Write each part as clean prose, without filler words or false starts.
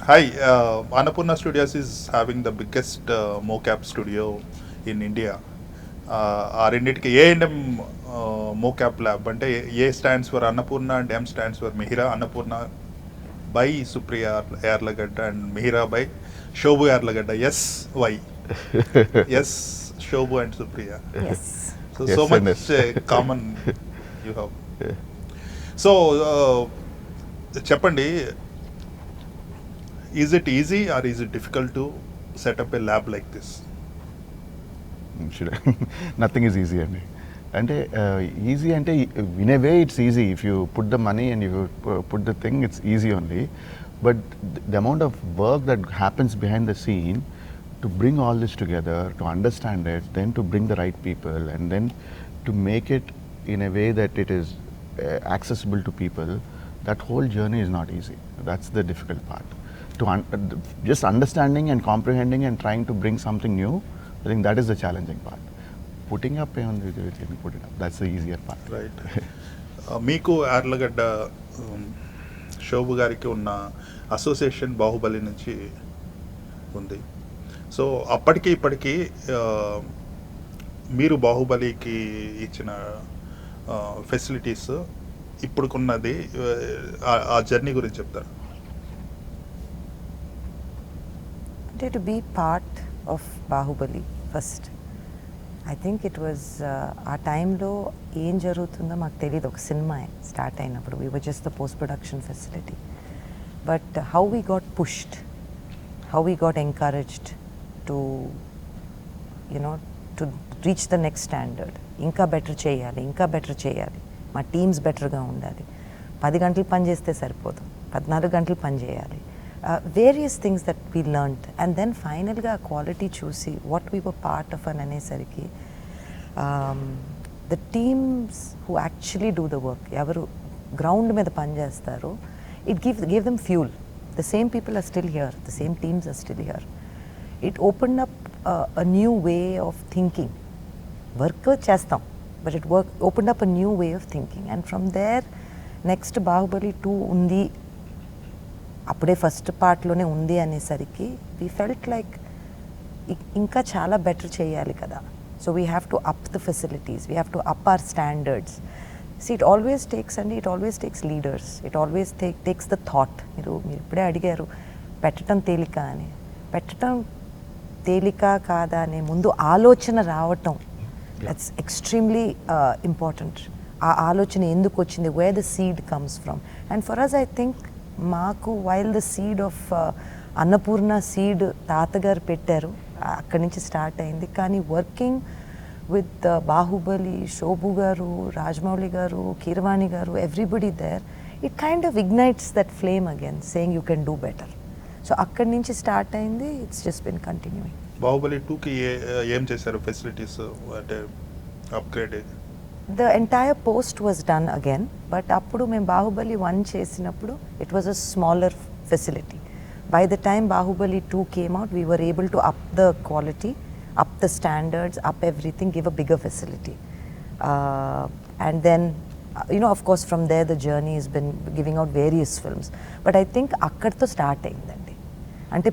Hi, Annapurna Studios is having the biggest mocap studio in India. రెండింటికి A&M Mocap Lab అంటే A stands for Annapurna and M stands for Mihira. Annapurna by Supriya Yarlagadda and Mihira by Shobu Yarlagadda. Yes, why? Yes, Shobu and Supriya. Yes. So Yes so and much yes. common you have. So చెప్పండి, is it easy or is it difficult to set up a lab like this? Should nothing is easy అండి అంటే easy అంటే in a way it's easy if you put the money and you put the thing it's easy only but the amount of work that happens behind the scene to bring all this together to understand it then to bring the right people and then to make it in a way that it is accessible to people, that whole journey is not easy. That's the difficult part. Just understanding and comprehending and trying to bring something new, I think that is the challenging part. Putting up on put it up, that's the easier part. Right. మీకు యార్లగడ్డ శోభు గారికి ఉన్న association Baahubali నుంచి ఉంది. So అప్పటికి ఇప్పటికీ మీరు బాహుబలికి ఇచ్చిన facilities ఇప్పుడుకున్నది ఆ జర్నీ గురించి చెప్తారు. అంటే to be part of Bahubali first, I think it was ఆ టైంలో ఏం జరుగుతుందో మాకు తెలియదు. ఒక సినిమా స్టార్ట్ అయినప్పుడు we were just the post production facility, but how we got pushed, how we got encouraged to to reach the next standard. ఇంకా better చేయాలి, ఇంకా బెటర్ చేయాలి, మా టీమ్స్ బెటర్గా ఉండాలి, 10 గంటలు పని చేస్తే సరిపోదు, 14 గంటలు పని చేయాలి. Various things that we learned and then ఫైనల్గా క్వాలిటీ చూసి what we were part of అని అనేసరికి the teams who actually do the work, ఎవరు గ్రౌండ్ మీద పని చేస్తారో, it gave them fuel. The same people are still here, the same teams are still here. It open up a new way of thinking. Work chestam, but it opened up a new way of thinking, and from there next Bahubali 2 undi, appude first part lone undi anesariki we felt like inka chala better cheyali kada. So we have to up the facilities, we have to up our standards. See, it always takes leaders, it always takes the thought. మీరు ఇప్పుడే అడిగారు పెట్టడం తేలిక అని. పెట్టడం తేలిక కాదా అనే ముందు ఆలోచన రావటం, దట్స్ ఎక్స్ట్రీమ్లీ ఇంపార్టెంట్. ఆ ఆలోచన ఎందుకు వచ్చింది, where the seed comes from. And for us I think మాకు while the seed of Annapurna seed తాతగారు పెట్టారు, అక్కడి నుంచి స్టార్ట్ అయింది. కానీ వర్కింగ్ విత్ బాహుబలి, శోభు గారు, రాజమౌళి గారు, కీరవాణి గారు, everybody there, it kind of ignites that flame again, saying you can do better. So అక్కడి నుంచి స్టార్ట్ అయింది, it's just been continuing. Baahubali 2కి ఏం చేశారు ఫెసిలిటీస్ అంటే upgrade? The entire post was done again, but అప్పుడు మేము బాహుబలి 1 చేసినప్పుడు it was a smaller facility. By the time Baahubali 2 came out, we were able to up the quality, up the standards, up everything, give a bigger facility. And then of course from there the journey has been giving out various films, but I think akkadto start ayindandi. Ante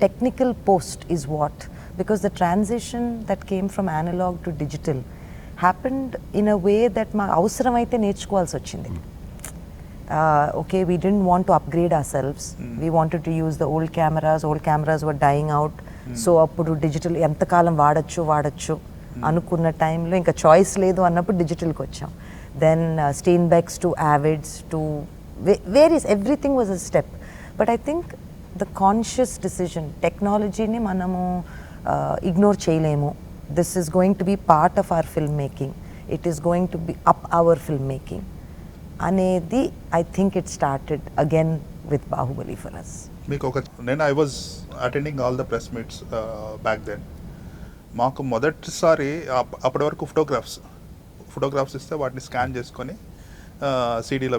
technical post is what, because the transition that came from analog to digital happened in a way that ma avasaram aithe నేర్చుకోవాల్సి వచ్చింది. Okay, we didn't want to upgrade ourselves, we wanted to use the old cameras were dying out, so appudu digital ఎంత కాలం వాడచ్చు అనుకున్న టైంలో ఇంకా choice లేదు అన్నప్పుడు డిజిటల్కి వచ్చాం. Then Steinbeck's to Avid's to various, everything was a step. But I think the conscious decision, technology ni manamu ignore cheyalemu. This is going to be part of our filmmaking. It is going to be up our filmmaking. Anedi, I think it started again with Bahubali for us. నేను I was attending all the press meets back then. మాకు మొదటిసారి అప్పటి వరకు photographs ఇస్తే వాటిని scan చేసుకొని సీడీలో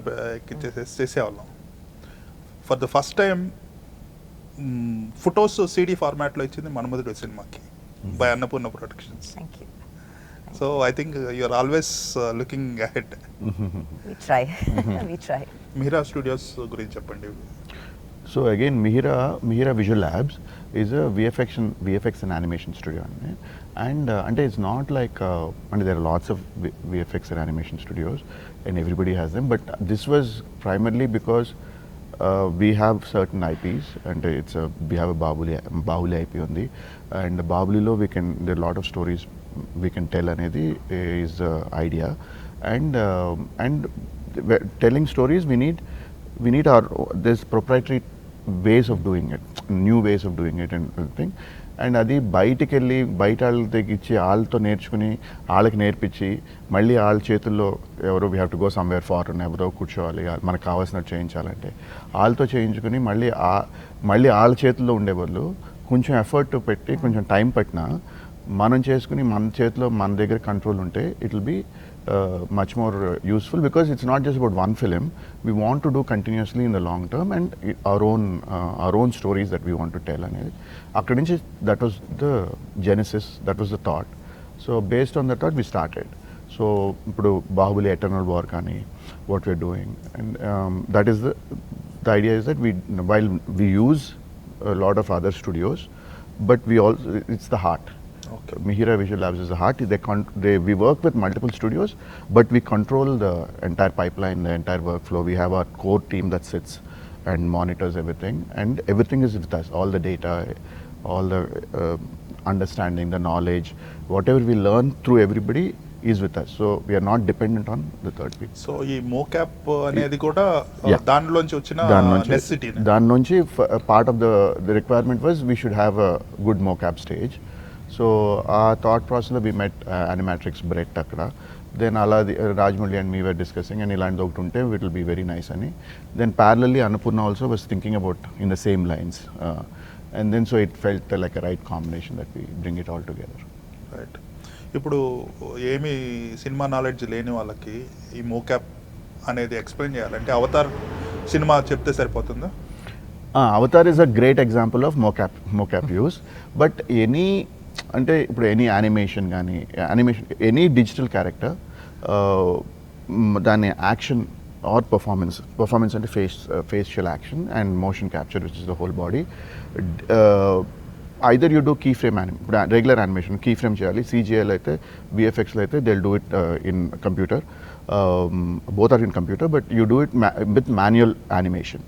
చేసేవాళ్ళం. For the first time photos CD ఫార్మాట్లో ఇచ్చింది మన మొదటి సినిమాకి by Annapurna productions. So I think you are always looking ahead. We try. Mihira studios గురించి చెప్పండి. So again, Mihira Visual Labs is a VFX and animation studio, and it's not like there are lots of VFX and animation studios, and everybody has them. But this was primarily because we have certain IPs, and we have a Bahubali IP on the, and Bahubali lo there are a lot of stories we can tell. Anedi is the idea, and telling stories we need our this proprietary ways of doing it, new ways of doing it, and everything. And అది బయటికి వెళ్ళి బయట వాళ్ళ దగ్గర ఇచ్చి వాళ్ళతో నేర్చుకుని వాళ్ళకి నేర్పించి మళ్ళీ వాళ్ళ చేతుల్లో ఎవరో we have to go somewhere foreign ఎవరో కూర్చోవాలి మనకు కావాల్సినట్టు చేయించాలంటే వాళ్ళతో చేయించుకుని మళ్ళీ వాళ్ళ చేతుల్లో ఉండేవాళ్ళు కొంచెం ఎఫర్ట్ పెట్టి కొంచెం టైం పట్టినా మనం చేసుకుని మన చేతిలో మన దగ్గర కంట్రోల్ ఉంటే it will be much more useful, because it's not just about one film. We want to do continuously in the long term, and our own stories that we want to tell. That was the genesis, that was the thought. So based on that thought we started. So Bahubali Eternal War kani, what we're doing, and that is the idea is that while we use a lot of other studios, but we also, it's the heart. Okay. Mihira Visual Labs is the heart. We work with multiple studios, but we control the entire pipeline, the entire workflow. We have our core team that sits and monitors everything, and everything is with us. All the data, all the understanding, the knowledge, whatever we learn through everybody is with us. So we are not dependent on the third people. So ఈ మోకాప్ అనేది కూడా దానిలోంచి వచ్చిన necessity. దాని నుంచి part of the requirement was we should have a good mocap stage. So our thought process, we met Animatrix Brett akkada. Then Rajmouli and me were discussing, and ilanti okati unte it will be very nice ani. Then parallelly Annapurna also was thinking about in the same lines, and then so it felt like a right combination that we bring it all together. Right. ఇప్పుడు ఏమి cinema knowledge లేని వాళ్ళకి ఈ మోకాప్ అనేది explain చేయాలంటే Avatar cinema చెప్తే సరిపోతుందా? Avatar is a great example of mocap use, but అంటే ఇప్పుడు ఎనీ యానిమేషన్ కానీ ఎనీ డిజిటల్ క్యారెక్టర్ దాని యాక్షన్ ఆర్ పర్ఫార్మెన్స్ అంటే facial action and motion capture which is the whole body. Either you do key frame regular animation key frame చేయాలి, CGL అయితే VFXలో అయితే they do it in computer, both are in computer, but you do it with manual animation.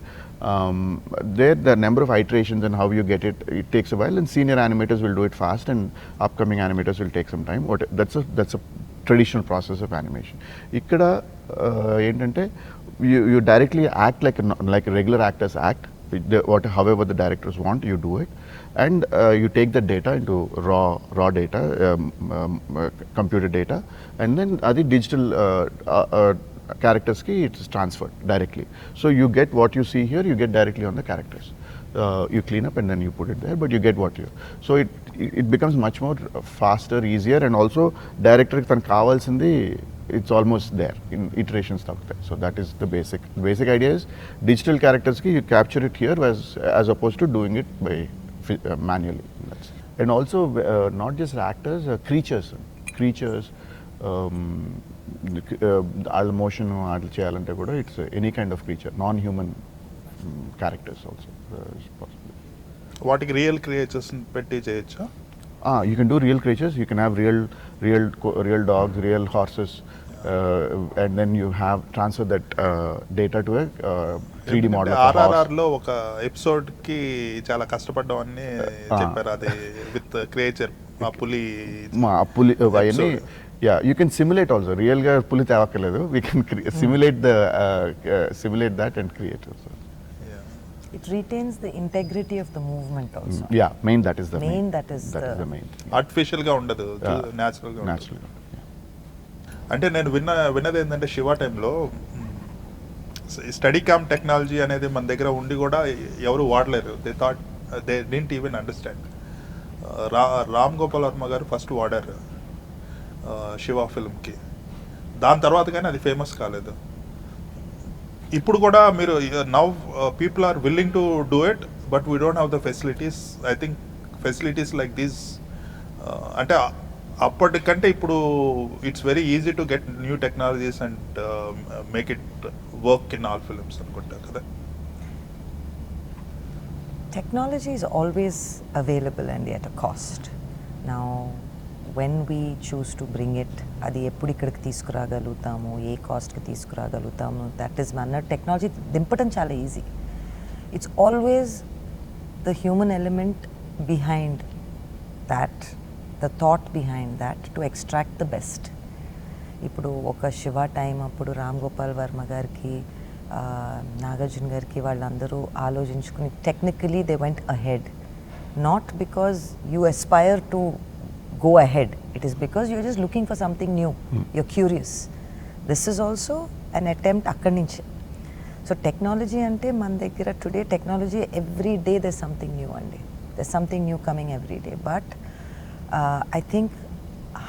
There the number of iterations and how you get it takes a while, and senior animators will do it fast and upcoming animators will take some time. That's a traditional process of animation. Ikkada entante you directly act like regular actors act, however the directors want, you do it, and you take the data into raw data, computer data, and then adi digital characters ki it's transferred directly. So you get what you see here, you get directly on the characters. You clean up and then you put it there, but you get what you. So it becomes much more faster, easier, and also director tan kavalsindi it's almost there in iterations tagtayi. So that is the basic idea is digital characters ki you capture it here as opposed to doing it by manually. And also not just actors, creatures. All motion aadlu cheyalante kuda it's any kind of creature, non-human characters also is possible. వాటికి real creatures పెట్టి చేయొచ్చా? You can do real creatures, you can have real dogs, real horses, and then you have transfer that data to a 3D model of a horse. RRR లో ఒక episode కి చాలా కష్టపడ్డాం అని చెప్పారు, అది విత్ క్రియేచర్ ఆ పులి అవన్నీ. Yeah, you can simulate also. Real ga puli tevakaledu. We can simulate that and create also. It retains the integrity of the movement also. Yeah, that is the main. That is the main. Artificial గా ఉండదు, natural గా ఉంటుంది. అంటే నేను విన్నది ఏంటంటే శివ టైంలో study cam technology అనేది మన దగ్గర ఉండి కూడా ఎవరు వాడలేరు. They didn't even understand. Ram Gopal Varma గారు ఫస్ట్ వాడారు శివ ఫిల్మ్కి, దాని తర్వాత కానీ అది ఫేమస్ కాలేదు. ఇప్పుడు కూడా మీరు now people are willing to do it, but we don't have the facilities. I think facilities like these అంటే అప్పటికంటే ఇప్పుడు it's very easy to get new technologies and make it work in all films అనుకుంటా కదా. Technology is always available and at a cost. Now, when we choose to bring it, అది ఎప్పుడు ఇక్కడికి తీసుకురాగలుగుతాము, ఏ కాస్ట్కి తీసుకురాగలుగుతాము, that is మన technology దింపడం చాలా easy. It's always the human element behind that, the thought behind that to extract the best. ఇప్పుడు ఒక Shiva time అప్పుడు రామ్ గోపాల్ వర్మ గారికి, నాగార్జున గారికి వాళ్ళందరూ ఆలోచించుకుని technically they went ahead. Not because you Aspire to go ahead, it is because you're just looking for something new, you're curious. This is also an attempt akkadi nunchi. So technology ante man daggara today, technology every day there's something new andi, there's something new coming every day. But I think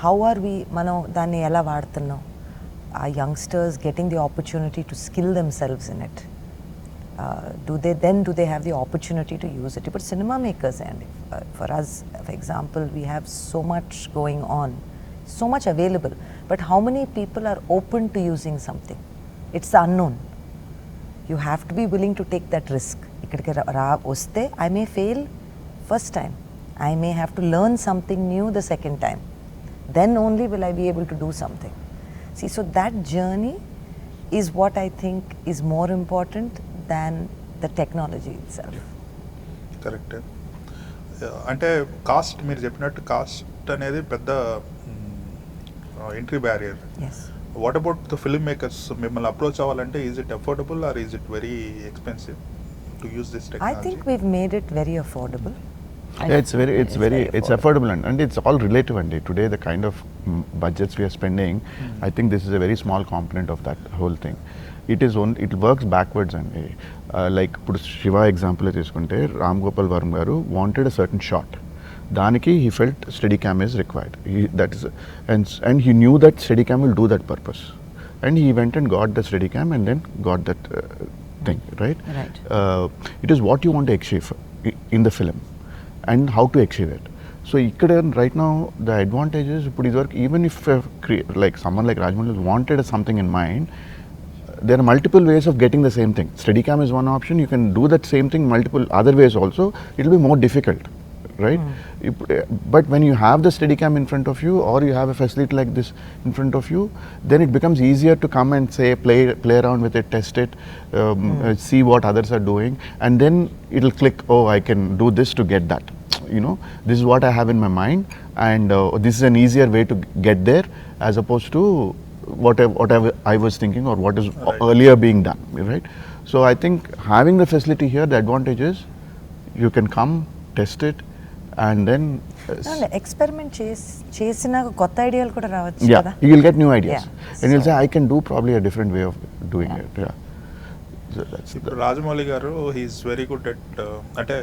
how are we manam danni ela vaadtunnam, our youngsters getting the opportunity to skill themselves in it. Do they have the opportunity to use it? But cinema makers, and for us, for example, we have so much going on, so much available, but how many people are open to using something? It's the unknown. You have to be willing to take that risk. Ikkadiki vaste I may fail first time, I may have to learn something new the second time, then only will I be able to do something. See, so that journey is what I think is more important than the technology itself. Correct. అంటే cost, మీరు చెప్పినట్టు cost అనేది పెద్ద entry barrier. Yes. What about the film makers? మిమ్మల్ని approach అవ్వాలంటే is it affordable or is it very expensive to use this I technology? think we've made it very affordable. Yeah, it's affordable, and it's all relative. And today, the kind of budgets we are spending, I think this is a very small component of that whole thing. It works backwards, and like put Shiva example తీసుకుంటే రామ్ గోపాల్ వర్మ గారు wanted a certain shot. దానికి he felt Steadicam is required. And he knew that Steadicam will do that purpose, and he went and got the Steadicam and then got that thing, right? Right. It is what you want to achieve in the film, and how to achieve it. So right now the advantage is even if like someone like Rajmouli wanted something in mind, there are multiple ways of getting the same thing. Steadicam is one option. You can do that same thing multiple other ways also. It will be more difficult, right? But when you have the Steadicam in front of you, or you have a facility like this in front of you, then it becomes easier to come and say play around with it, test it, see what others are doing, and then it will click. Oh, I can do this to get that. This is what I have in my mind, and this is an easier way to get there, as opposed to whatever I was thinking or what is earlier being done, right? So I think having the facility here, the advantage is you can come, test it, and then experiment చేసిన కొత్త ఐడియాలు కూడా రావచ్చు కదా. you will get new ideas. Yeah. And you'll say I can do probably a different way of doing it. Yeah. So ఇప్పుడు రాజమౌళి గారు he's very good at అంటే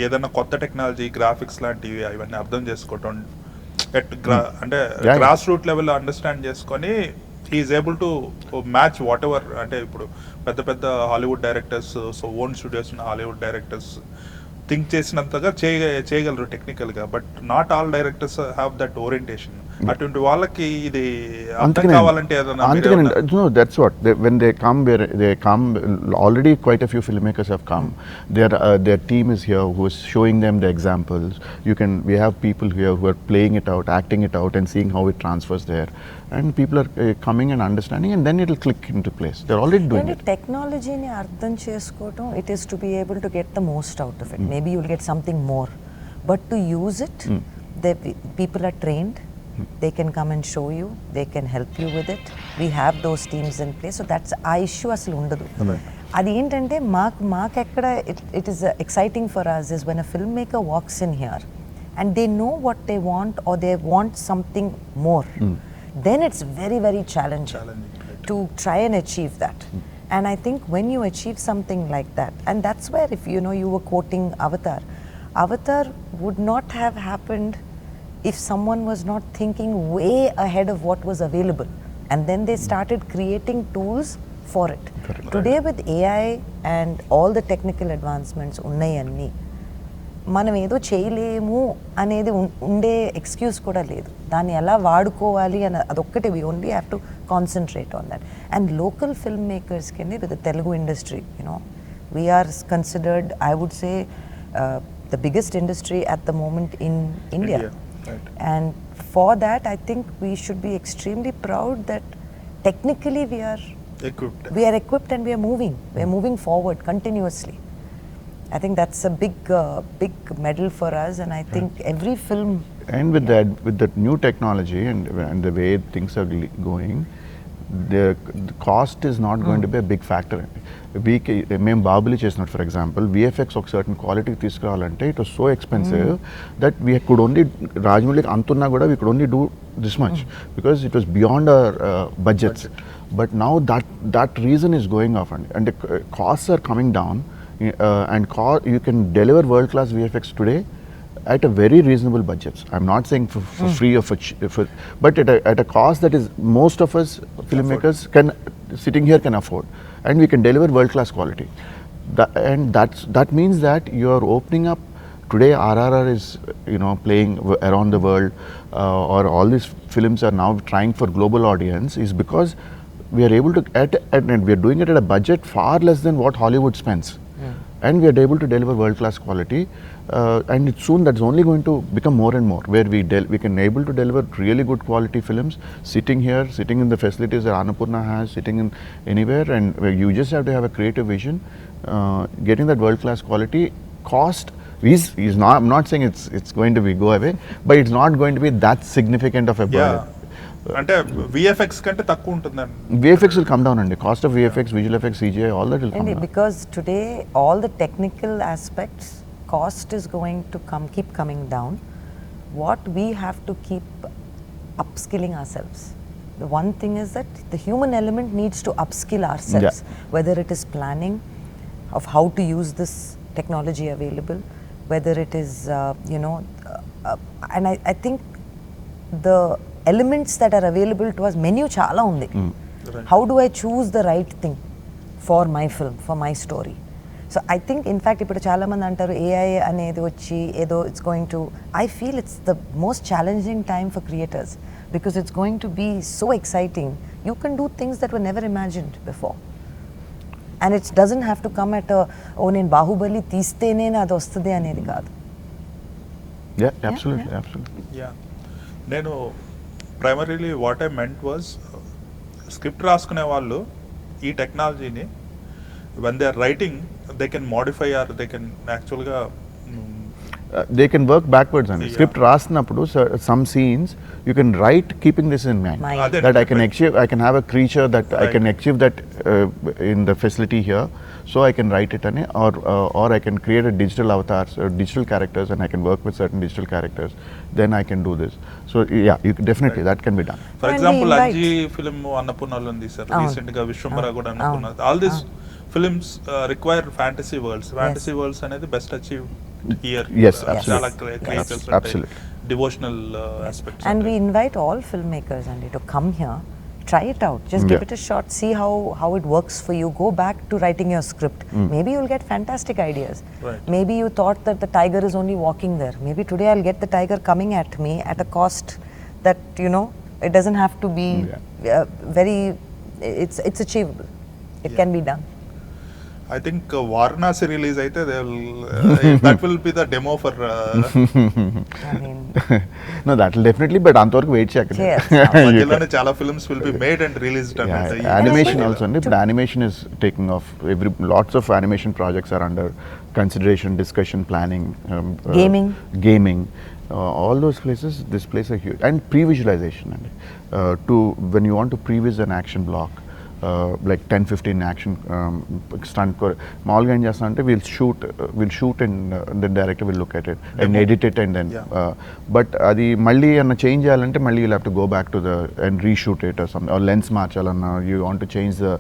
ఏదైనా కొత్త టెక్నాలజీ, గ్రాఫిక్స్ లాంటివి అవన్నీ అర్థం చేసుకోవటం, అంటే గ్రాస్ రూట్ లెవెల్ అండర్స్టాండ్ చేసుకొని he is able to match whatever. అంటే ఇప్పుడు పెద్ద పెద్ద Hollywood directors, so own studios ఉన్న హాలీవుడ్ డైరెక్టర్స్ థింక్ చేసినంతగా చేయగలరు టెక్నికల్గా, but not all directors have that orientation. అటువంటి వాళ్ళకి ఇది అర్థం కావాలంటే ఏదైనా no, that's what when they come already quite a few filmmakers have come. Their team is here who is showing them the examples. We have people here who are playing it out, acting it out, and seeing how it transfers there, and people are coming and understanding, and then it will click into place. They're already doing it. టెక్నాలజీని అర్థం చేసుకోవటం, it is to be able to get the most out of it. Maybe you'll get something more, but to use it, people are trained. They can come and show you, they can help you with it. We have those teams in place, so that's ఆ issue అసలు ఉండదు. అది ఏంటంటే మాకు ఎక్కడ it is exciting for us is when a filmmaker walks in here and they know what they want, or they want something more, then it's very, very challenging to try and achieve that. And I think when you achieve something like that, and that's where, if you were quoting Avatar would not have happened if someone was not thinking way ahead of what was available, and then they started creating tools for it. Correct. Today with AI and all the technical advancements ఉన్నాయన్నీ, మనం ఏదో చేయలేము అనేది ఉండే excuse కూడా లేదు. దాన్ని ఎలా వాడుకోవాలి అని అదొక్కటే, we only have to concentrate on that. And local filmmakers కి, with the Telugu industry, we are considered, I would say, the biggest industry at the moment in India. Right. And for that, I think we should be extremely proud that technically we are Equipped. and we are moving. We are moving forward continuously. I think that's a big medal for us, and I think every film. And with that new technology and the way things are going, the cost is not going to be a big factor. మేము బాహుబలి చేసినట్టు for example VFX ఒక certain క్వాలిటీకి తీసుకురావాలంటే it was so expensive that we could only రాజమౌళికి అంతున్నా కూడా we could only do this much because it was beyond our budgets but now that reason is going off అండి అంటే costs are coming down and you can deliver world class VFX today at a very reasonable budgets. I'm not saying for free or for but at a cost that is most of us filmmakers sitting here can afford, and we can deliver world class quality. That means that you are opening up. Today RRR is playing around the world, or all these films are now trying for global audience, is because we are able to and we are doing it at a budget far less than what Hollywood spends. And we are able to deliver world-class quality, and soon that's only going to become more and more, where we can able to deliver really good quality films, sitting in the facilities that Annapurna has, sitting in anywhere, and you just have to have a creative vision, getting that world-class quality. Cost is not, I'm not saying it's going to be go away, but it's not going to be that significant of a burden. అంటే VFX కంటే తక్కువ ఉంటుందండి. VFX will come down, and the cost of VFX, visual effects, CGI, all that will come down. Because today all the technical aspects, cost is going to keep coming down. What we have to keep upskilling ourselves. The one thing is that the human element needs to upskill ourselves, whether it is planning of how to use this technology available, whether it is and I think the elements that are available to us, menu chala undi. How do I choose the right thing for my film, for my story? So I think in fact ippudu chaala mandi antaru AI anedi vachi edo it's going to, I feel it's the most challenging time for creators, because it's going to be so exciting. You can do things that were never imagined before, and it doesn't have to come at nen Bahubali teestene na adi ostadi anedi kaadu. Yeah, absolutely. Yeah, నేను primarily what I meant was script రాసుకునే వాళ్ళు ఈ టెక్నాలజీని when they are writing they can modify or they can యాక్చువల్గా they can work backwards on it. Script rasnappudu some scenes you can write keeping this in mind. That I can have a creature that I can achieve that in the facility here, so I can write it or I can create a digital avatars or digital characters, and I can work with certain digital characters, then I can do this. So yeah, definitely that can be done. For example, Anji film Annapurnalo undi sir, recent ga Vishwambara kuda Annapurna, all these films require fantasy worlds. Fantasy worlds anedi best achieved here. Yes, absolutely. Absolutely. Devotional aspects. And we invite all filmmakers to come here, try it out, just give it a shot, see how it works for you. Go back to writing your script. Maybe you'll get fantastic ideas. Right. Maybe you thought that the tiger is only walking there. Maybe today I'll get the tiger coming at me at a cost that it doesn't have to be very. It's achievable. It can be done. I think Varanasi release aithe that will be the demo for I mean, no, that will definitely, but antarku wait cheyakandi. Madhyalone chala films will be made and released. Animation also, but animation is taking off. Lots of animation projects are under consideration, discussion, planning, gaming, all those places. This place are huge. And pre-visualization, when you want to pre-vis an action block, like 10-15 action stunt మామూలుగా ఏం చేస్తాం అంటే we'll shoot and the director will look at it and edit it, and then but అది మళ్ళీ అన్న change చేయాలంటే మళ్ళీ you'll have to go back to and reshoot it or something, or lens మార్చాలన్నా you want to change the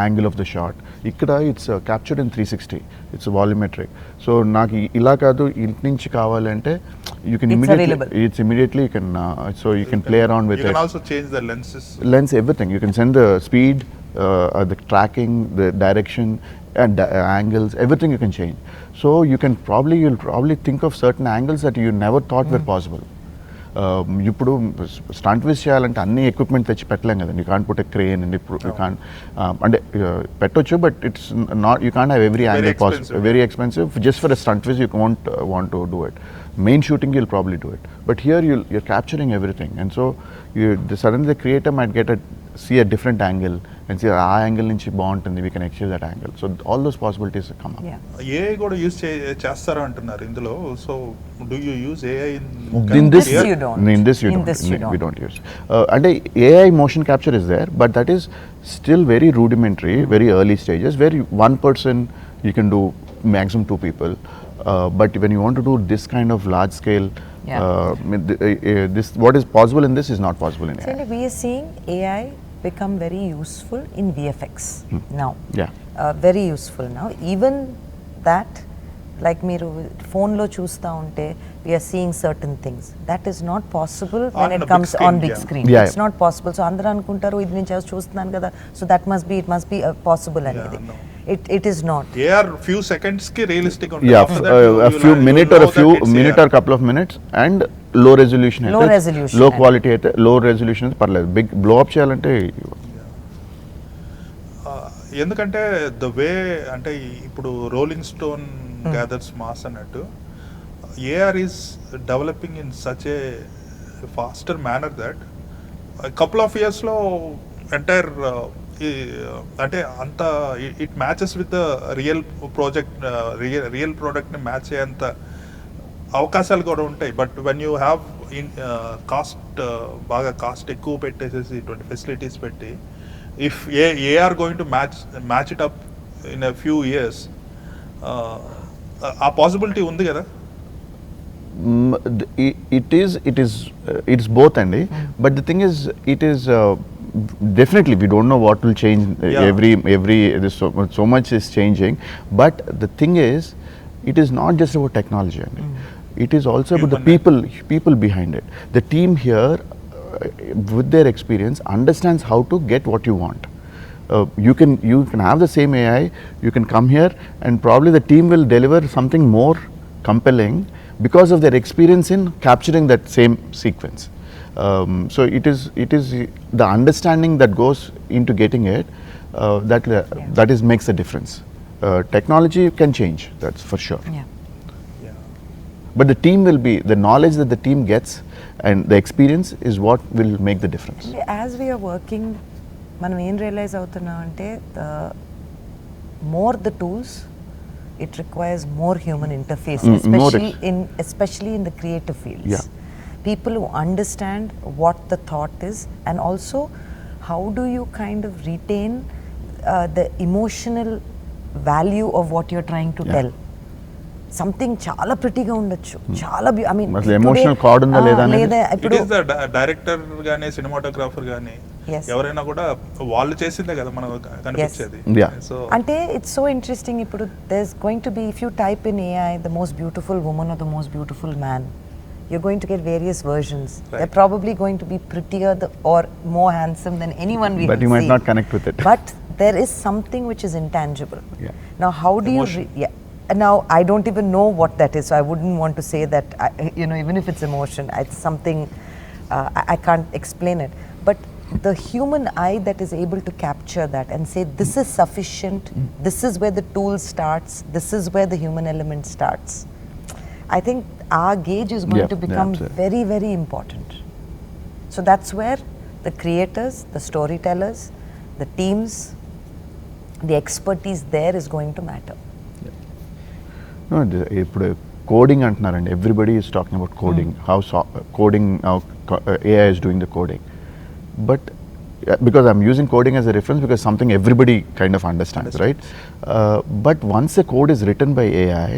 angle of the shot. ఇక్కడ it's captured in 360, it's volumetric. So నాకు ఇలా కాదు ఇంటి నుంచి కావాలంటే you can immediately you can so you can play around with it. You can also change the lens, everything. You can send the speed, the tracking, the direction, and angles, everything you can change. So you'll probably think of certain angles that you never thought were possible. ఇప్పుడు stunt viz చేయాలంటే అన్ని equipment తెచ్చి పెట్టలేం కదా, you can't put a crane and you can't అంటే పెట్టొచ్చు, but it's not, you can't have every angle possible, very expensive. Just for a stunt viz you can't want to do it. Main shooting you'll probably do it, but here you're capturing everything, and so suddenly the creator might see a different angle and see ఆ angle నుంచి బాగుంటుంది, we can achieve that angle. So all those possibilities come up. AI కూడా use చేస్తారా అంటున్నారు ఇందులో. So do you use AI in this you don't. In this you don't. We don't use. And AI motion capture is there, but that is still very rudimentary, very early stages, where one person you can do, maximum two people. But when you want to do this kind of large scale, this what is possible in this is not possible in AI. So we are seeing AI become very useful in VFX now. Yeah. Very useful now. Even that, like మీరు ఫోన్లో చూస్తూ ఉంటే we are seeing certain things that is not possible when On it the comes big screen, on big yeah. screen. Yeah, It's not possible. So అందరూ అనుకుంటారు ఇది నేను చూస్తున్నాను కదా, so that must be, it must be possible అనేది. no. It is not. AR few seconds కి realistic ఉంటుంది. Yeah, After that, a few minute or a few minute or couple of minutes, and low resolution Low resolution low అయితే. quality అయితే, low resolution అయితే పర్లేదు. Big blow up చేయాలంటే ఎందుకంటే the way అంటే ఇప్పుడు రోలింగ్ స్టోన్ గ్యాదర్స్ మాస్ అన్నట్టు AR is developing in such a faster manner that couple of ఇయర్స్లో ఎంటైర్ అంటే అంత it matches with real project, real ప్రోడక్ట్ని మ్యాచ్ అయ్యేంత అవకాశాలు కూడా ఉంటాయి. But when you have cost బాగా కాస్ట్ ఎక్కువ పెట్టేసేసి ఇటువంటి ఫెసిలిటీస్ పెట్టి, if they are going to match it up in a few years, a possibility undi kada. It's both, Andy. But the thing is, it is definitely we don't know what will change. Every so much is changing. But the thing is, it is not just about technology, Andy. It is also about the people behind it. The team here, with their experience, understands how to get what you want. You can have the same AI, you can come here, and probably the team will deliver something more compelling because of their experience in capturing that same sequence. So it is the understanding that goes into getting it that makes a difference. Technology can change, that's for sure. Yeah. But the team will be, the knowledge that the team gets and the experience is what will make the difference. As we are working, మనం ఏం realise అవుతున్నాం అంటే more the tools, it requires more human interface, especially in the creative fields. Yeah. People who understand what the thought is, and also how do you kind of retain the emotional value of what you're trying to tell. Something చాలా ప్రిటీగా ఉండొచ్చు, చాలా I mean emotional card ఉందా లేదా it is the director గానీ cinematographer గానీ ఎవరైనా కూడా వాళ్ళు చేసిందే కదా మనకు కనిపించేది. సో అంటే ఇట్స్ సో ఇంట్రెస్టింగ్. ఇప్పుడు there is going to be, if you type in AI the most beautiful woman or the most beautiful man, you're going to get various versions. They're probably going to be prettier or more handsome than anyone we have seen. But you might not connect with it. But there is something which is intangible. Now how do you now I don't even know what that is, so I wouldn't want to say that even if it's emotion, it's something I can't explain it, but the human eye that is able to capture that and say this is sufficient, this is where the tool starts, this is where the human element starts. I think our gauge is going to become very, very important. So that's where the creators, the storytellers, the teams, the expertise there is going to matter. ఇప్పుడు coding అంటున్నారండి, everybody is talking about coding, how coding AI is doing the coding, but because I'm using coding as a reference because something everybody kind of understands, right? But once a code is written by AI,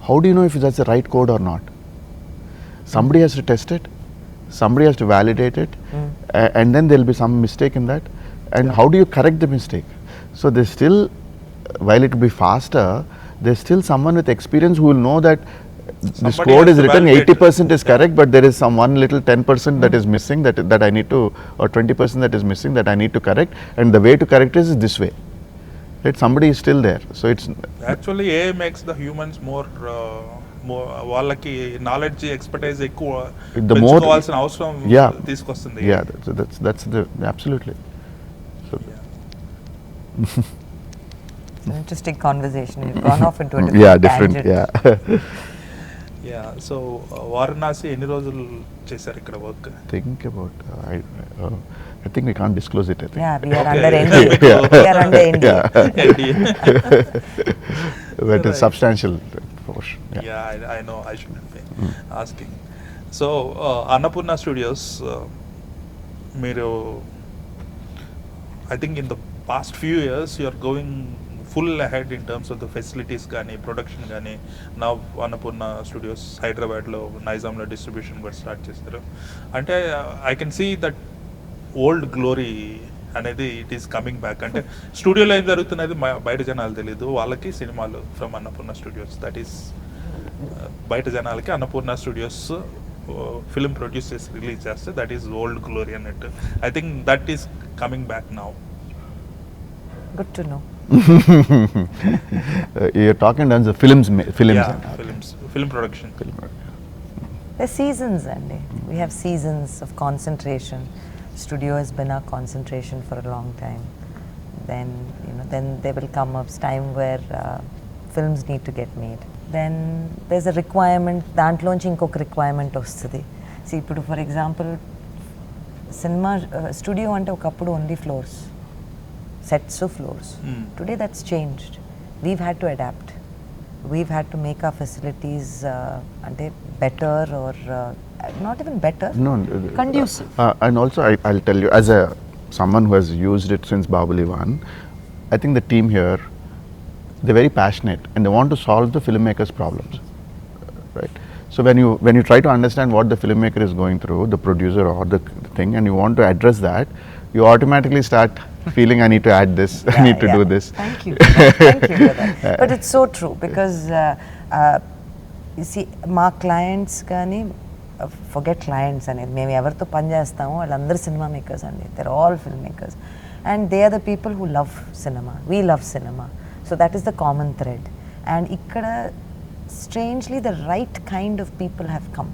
how do you know if that's the right code or not? Somebody has to test it, somebody has to validate it, and then there'll be some mistake in that, and how do you correct the mistake? So there's still, while it will be faster, there's still someone with experience who will know that this code is written 80% is correct, but there is some one little 10% that is missing that I need to, or 20% that is missing that I need to correct, and the way to correct it is this way. Right? Somebody is still there. So it's actually AI makes the humans వాళ్ళకి knowledge expertise ఎక్కువ The more, పెంచుకోవాల్సిన అవసరం yeah, తీసుకొస్తుంది. yeah, that's the absolutely. So It's an interesting conversation. You've gone off into a yeah, different different, tangent. yeah. So Varanasi ఎన్ని రోజులు చేశారు ఇక్కడ work? Think about, I think we can't disclose it, I think. Yeah, we are Okay. under NDA. We are under NDA. But it's substantial portion. Yeah. Yeah, I know, I shouldn't be asking. So, Annapurna Studios, మీరు I think in the past few years you are going full ahead in terms of the facilities కానీ production కానీ. నా Annapurna studios హైదరాబాద్లో నైజాంలో distribution కూడా start చేస్తారు. అంటే I can see that old glory అనేది it is coming back. అంటే స్టూడియోలో ఏం జరుగుతున్నది బయట జనాలు తెలియదు, వాళ్ళకి సినిమాలు from Annapurna studios. That is బయట జనాలకి అన్నపూర్ణ స్టూడియోస్ ఫిల్మ్ ప్రొడ్యూస్ చేసి రిలీజ్ చేస్తే దట్ ఈస్ ఓల్డ్ గ్లోరీ అన్నట్టు. I think that is coming back now. Good to know. You're talking in terms of films. Yeah, film production. There's seasons, Andy. We have seasons of concentration. Studio has been our concentration for a long time. Then, then there will come a time where films need to get made. Then there's a requirement. దాంట్లోంచి ఇంకొక requirement వస్తుంది. See, ఇప్పుడు for example cinema studio అంటే ఒకప్పుడు only floors, sets of floors. Today that's changed. We've had to adapt. We've had to make our facilities better or not even better. No, conducive. And also I'll tell you, as someone who has used it since Bahubali 1, I think the team here, they're very passionate and they want to solve the filmmakers' problems, right? So when you try to understand what the filmmaker is going through, the producer or the thing, and you want to address that, you automatically start feeling I need to add this, I need to do this. Thank you for that. Thank you for that. But it's so true because you see, మా clients కానీ forget clients అనేది మేము ఎవరితో పని చేస్తామో వాళ్ళందరూ cinema makers అండి. They're all film makers and they are the people who love cinema. We love cinema. So that is the common thread. And ఇక్కడ strangely the right kind of people have come.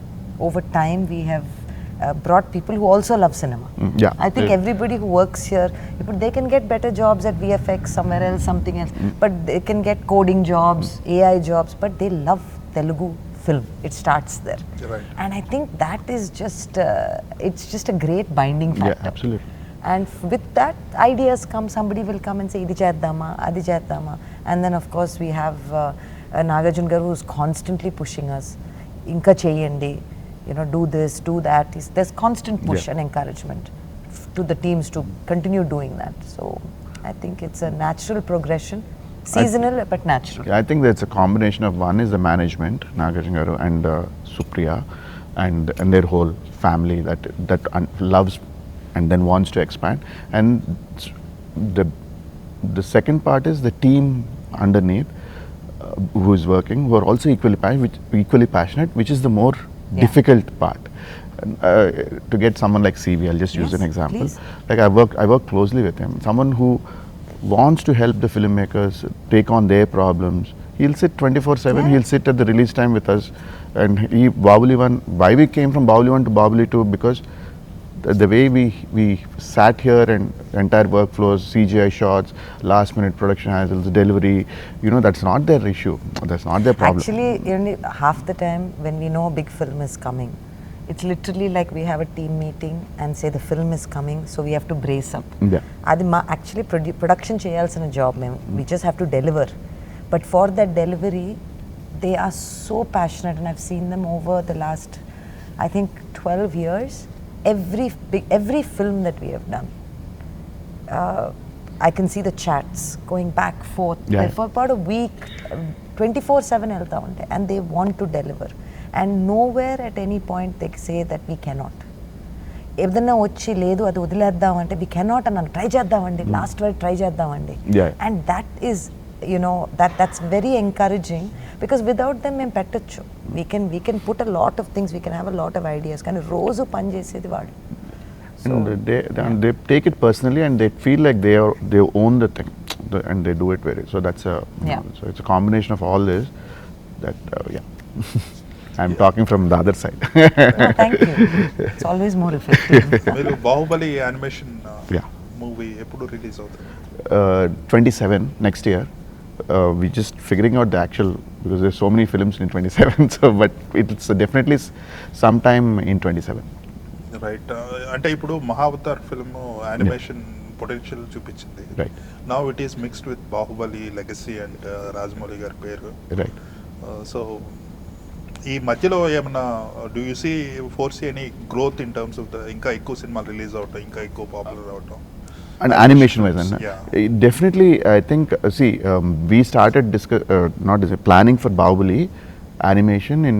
Over time we have brought people who also love cinema. Yeah. I think everybody who works here, they can get better jobs at VFX, somewhere else, something else, but they can get coding jobs, AI jobs, but they love Telugu film. It starts there. Right. And I think that is just, it's just a great binding factor. Yeah, absolutely. And with that, ideas come, somebody will come and say, Idi cheddama, adi cheddama. And then of course we have Nagarjun garu who's constantly pushing us. Inka cheyandi, do this, do that. There's constant push and encouragement to the teams to continue doing that. So I think it's a natural progression, seasonal but natural. I think that's a combination of, one is the management, Nagarjun garu and Supriya and their whole family that loves and then wants to expand. And the second part is the team underneath who is working, who are also equally passionate, which is the more difficult part. To get someone like CV, I'll just use an example. Please. Like I work closely with him. Someone who wants to help the filmmakers take on their problems. He'll sit 24/7. He'll sit at the release time with us. And Bahubali 1, why we came from Bahubali 1 to Bahubali 2, because the way we sat here and entire workflows, CGI shots, last minute production hassles, delivery, that's not their issue. That's not their problem. Actually, half the time when we know a big film is coming, it's literally like we have a team meeting and say the film is coming, so we have to brace up. Yeah. Adi actually production cheyalsina job mem. We just have to deliver. But for that delivery, they are so passionate, and I've seen them over the last, I think, 12 years. Every film that we have done, I can see the chats going back forth. For about a week, 24/7 helta unte, and they want to deliver. And nowhere at any point they say that we cannot. ఏదన్నా వచ్చి లేదు అది వదిలేద్దామంటే we cannot అన్నాను, try చేద్దామండి, last వరకు try చేద్దామండి. And that is, that's very encouraging, because without them మేము పెట్టొచ్చు. We can put a lot of things, we can have a lot of ideas, కానీ రోజు పని చేసేది వాడు. And they take it personally and they feel like they own the thing, and they do it very. So that's so it's a combination of all this. That I'm talking from the other side. No, thank you. It's always more effective. మీరు Baahubali animation Yeah. Movie ఎప్పుడు release అవుతుంది? 27 next year. We just figuring out the actual, because there's so many films in 27. So, but it's definitely sometime in 27. Right. అంటే ఇప్పుడు Mahavatar film animation potential చూపించింది. Right. Now it is mixed with Baahubali legacy and Rajamouli గారి పేరు. Right. So ఈ మధ్యలో ఏమన్నా do you see foresee any growth in terms of the ఇంకా ఎక్కువ సినిమాలు రిలీజ్ అవటం, ఇంకా ఎక్కువ పాపులర్ అవటం? And animation wise, Yeah. definitely, I think, see, we started planning for Bahubali animation in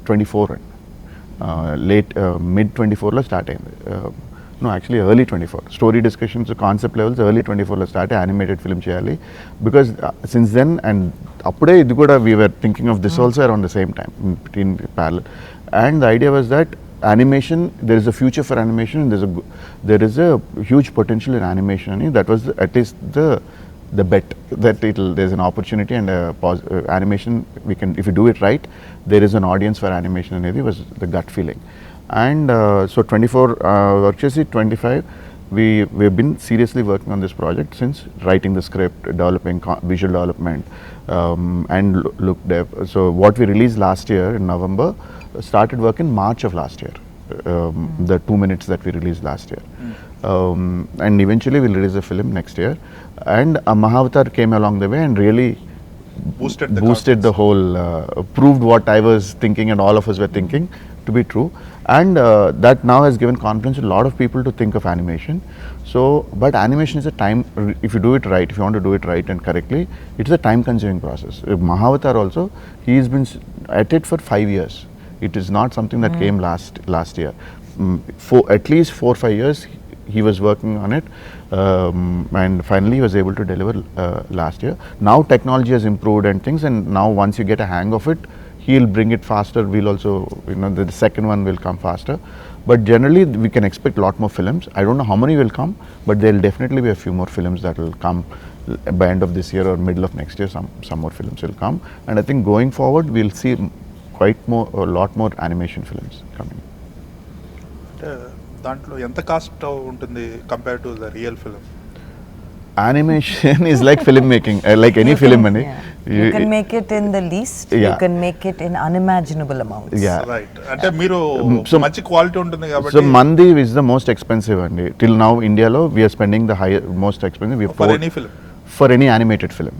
24, late, mid 24 lo start ayindi. No, actually early 24. Story discussions, concept levels, early 24 lo start animated film cheyali, because since then, and appude idi kuda we were thinking of this also around the same time, in parallel. And the idea was that animation, there is a future for animation, and there is a huge potential in animation. And that was at least the bet that there's an opportunity, and animation, we can, if you do it right, there is an audience for animation. And it was the gut feeling. And so 24, actually 25, we've been seriously working on this project since writing the script, developing visual development, and look dev. So what we released last year in November started work in March of last year. The 2 minutes that we released last year, and eventually we'll release a film next year. And Mahavatar came along the way and really boosted the whole, proved what I was thinking and all of us were thinking to be true. And that now has given confidence to a lot of people to think of animation. So, but animation is a time, if you do it right, if you want to do it right and correctly, it's a time consuming process. Mahavatar also, he's been at it for 5 years. It is not something that came last year. For at least 4-5 years he was working on it, and finally he was able to deliver last year. Now technology has improved and things, and now once you get a hang of it, he'll bring it faster. We'll also, the second one will come faster. But generally we can expect a lot more films. I don't know how many will come, but there'll definitely be a few more films that will come by end of this year or middle of next year. Some more films will come, and I think going forward we'll see a lot more animation films coming. అంటే దాంట్లో ఎంత cost ఉంటుంది compare to the real film? Animation is like filmmaking, like any film. You can make it in the least, you can make it in unimaginable amounts. Yeah. Right. అంటే మీరు మంచి quality ఉంటుంది కాబట్టి. So Mandi is the most expensive, and till now India lo we are spending the most expensive. For any film? For any animated film.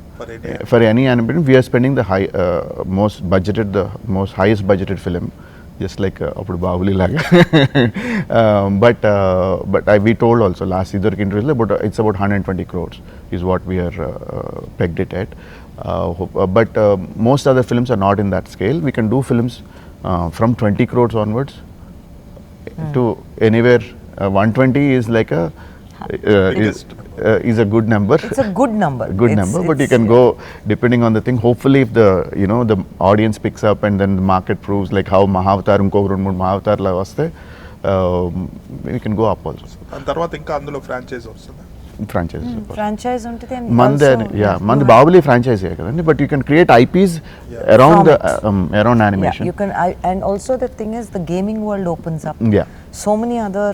For any animated, we are spending the most highest budgeted film, just like appudu Bahubali laga. But we told also last interview, but it's about 120 crores is what we are pegged it at. But most other films are not in that scale. We can do films from 20 crores onwards to anywhere. 120 is like a is a good number. It's a good number. But you can go depending on the thing. Hopefully, if the audience picks up and then the market proves, like how Mahavatar Mahavatar la vaste, we can go up also. దాని తర్వాత ఇంకా అందులో franchise వస్తుంది. Franchise ఉంటుంది, and Mandi Bahubali franchise kadandi, but you can create IPs around animation. You can, and also the thing is, the gaming world opens up. Yeah. So many other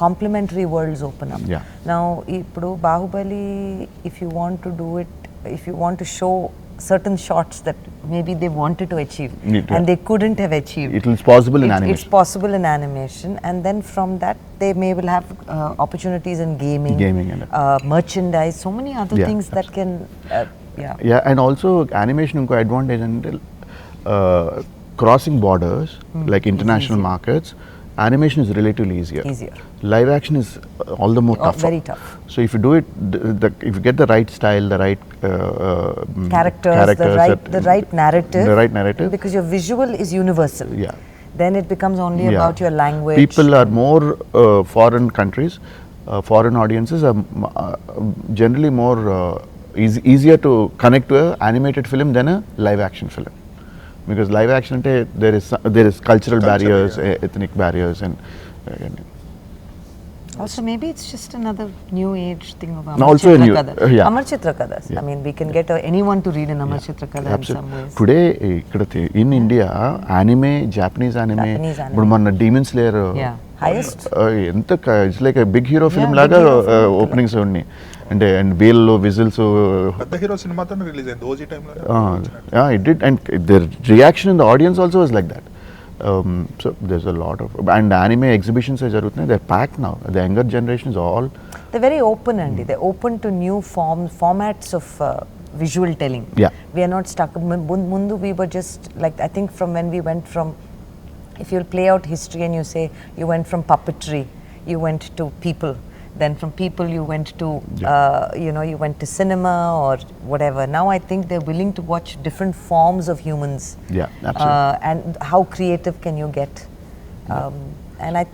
complementary worlds open up. Yeah. Now, ippudu Bahubali, if you want to do it, if you want to show certain shots that maybe they wanted to achieve and they couldn't have achieved, It is possible in animation. It's possible in animation, and then from that they will have opportunities in gaming and merchandise, so many other things that can and also animation inko advantage and crossing borders, like international markets. Animation is relatively easier. Live action is all the more tougher. Very tough. So if you do it, if you get the right style, the right characters, the right narrative, because your visual is universal. Yeah. Then it becomes only about your language. People are more foreign countries, foreign audiences are generally more easier to connect to an animated film than a live action film. Because live action, there is cultural barriers, ethnic barriers, and Also, maybe it's just another new age thing of No, also a new- yeah. Amar Chitra Kadas. I mean, we can get anyone to read an Amar Chitra Kada in some ways. Today ఇక్కడ in India anime Japanese anime Japanese anime. ఇప్పుడు మన Demon Slayer Yeah, highest. ఎంత it's like big hero film big లాగా hero film. Openings ఉన్నాయి అంటే and we'll whistles పెద్ద హీరో సినిమాతో రిలీజ్ అయింది ఓజీ టైంలో. It did and their reaction in the audience also was like that. So there's a lot of and anime exhibitions జరుగుతున్నాయి, they're packed now. The younger generation is all They're very open, Andy. They're open to new formats of visual telling. Yeah. We are not stuck. Mundu we were just like, I think from when we went from, if you'll play out history and you say you went from puppetry, you went to people, then from people you went to, you went to cinema or whatever. Now I think they're willing to watch different forms of humans. Yeah, absolutely. And how creative can you get? And I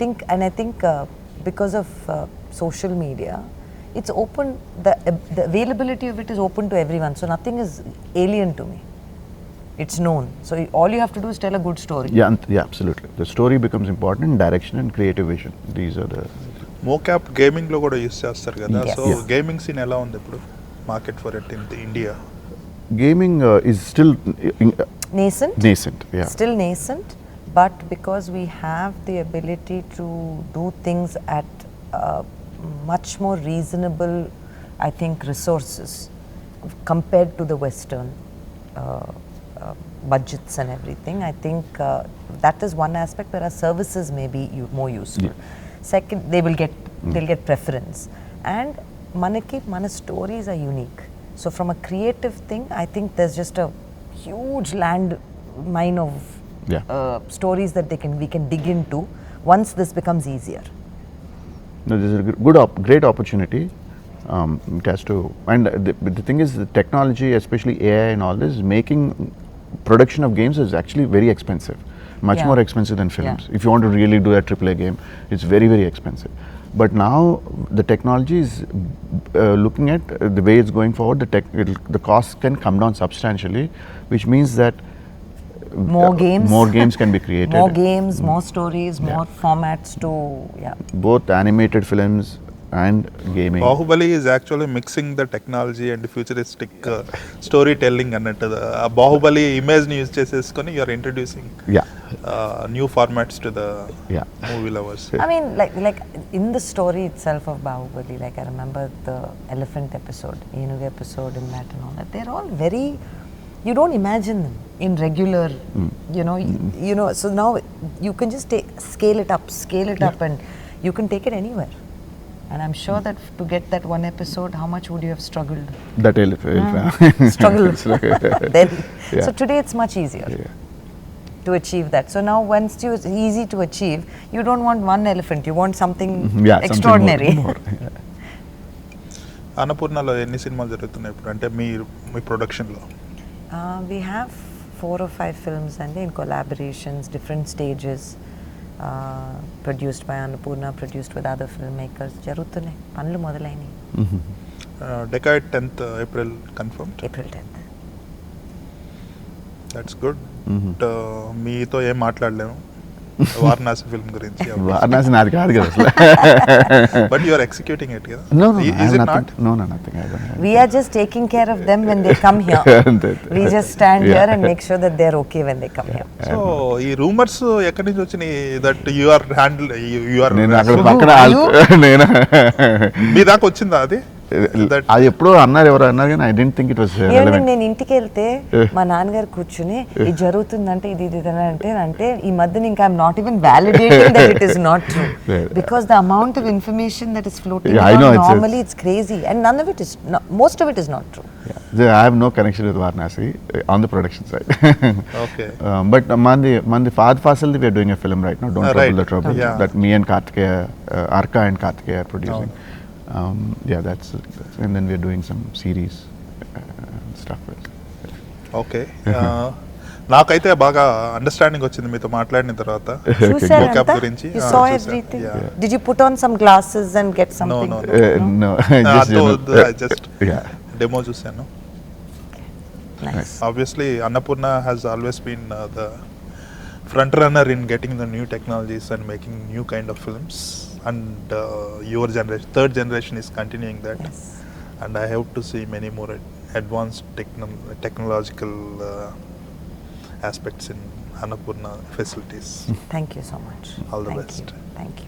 think because of social media, it's open. The availability of it is open to everyone. So nothing is alien to me. It's known. So all you have to do is tell a good story. yeah, absolutely. The story becomes important, direction and creative vision. These are the mocap gaming లో కూడా use చేస్తారు కదా. Yes. So gaming scene ఎలా ఉంది ఇప్పుడు market for it in India? gaming is still Nascent. yeah. Still nascent, but because we have the ability to do things at much more reasonable, I think, resources compared to the Western budgets and everything. I think that is one aspect where our services may be more useful. Second, they'll get preference, and mana stories are unique. So from a creative thing, I think there's just a huge land mine of stories that we can dig into once this becomes easier. No, this is a great opportunity. It has to, and the thing is, the technology, especially AI and all this, making production of games is actually very expensive, much more expensive than films. If you want to really do a AAA game, it's very, very expensive. But now the technology is looking at the way it's going forward. The cost can come down substantially, which means that More games can be created. More games, more stories, more formats to, Both animated films and gaming. Baahubali is actually mixing the technology and futuristic story telling అన్నట్టు. ఆ Baahubali image ని use చేసేసుకొని you're introducing new formats to the movie lovers. I mean, like in the story itself of Bahubali, like I remember the elephant episode, Enugu episode in that and all that. They're all very, you don't imagine them in regular, you know. So now you can just scale it up, and you can take it anywhere. And I'm sure that to get that one episode, how much would you have struggled? That elephant. Struggled. Then, Yeah. so today it's much easier to achieve that. So now once it's easy to achieve, you don't want one elephant, you want something extraordinary. Something more. అన్నపూర్ణలో ఎన్ని సినిమాలు జరుగుతున్నాయి ఇప్పుడు, అంటే మీ ప్రొడక్షన్లో? We have 4 or 5 films and in collaborations, different stages, produced by Annapurna, produced with other filmmakers. Jarutunne panlu modalaini. Decade 10th April confirmed. April 10th. That's good. మీతో ఏం మాట్లాడలేము Varanasi film గురించి. వారణాసి నాది కాదు కదా అసలు. But you are executing it, కదా? No, Is it not? No, nothing. I don't have. We are just taking care of them when they come here. We just stand here and make sure that they're okay when they come here. So ఈ rumours ఎక్కడి నుంచి వచ్చినాయి that you are handle you are నేను అక్కడ పక్కన నేను మీ దాకా వచ్చిందా అది? అది ఎప్పుడో అన్నారు, ఎవరు అన్నారు, కానీ I don't think it was relevant. నేను ఇంటికి వెళ్తే మా నాన్నగారు కూర్చుని ఇది జరుగుతుందంటే ఇది అంటే ఈ మధ్య ఇంకా I'm not even validating that it is not true, because the amount of information that is floating normally it's crazy and none of it is, most of it is not true. I have no connection with Varanasi on the production side. Okay. But Mandi Facility, we are doing a film right now. Don't trouble the trouble. Yeah. That me and Kartikeya, Arka and Kartikeya are producing. That's and then we are doing some series stuff. Okay. నాకైతే బాగా understanding వచ్చింది మీతో మాట్లాడిన తర్వాత మోకాప్ గురించి. You saw everything. Did you put on some glasses and get something? No. Just demo చూసాను. Nice. Obviously Annapurna has always been the front runner in getting the new technologies and making new kind of films. and your generation, third generation is continuing that. Yes. And I hope to see many more advanced technological aspects in Annapurna facilities. Thank you so much. All the Thank best. you. Thank you.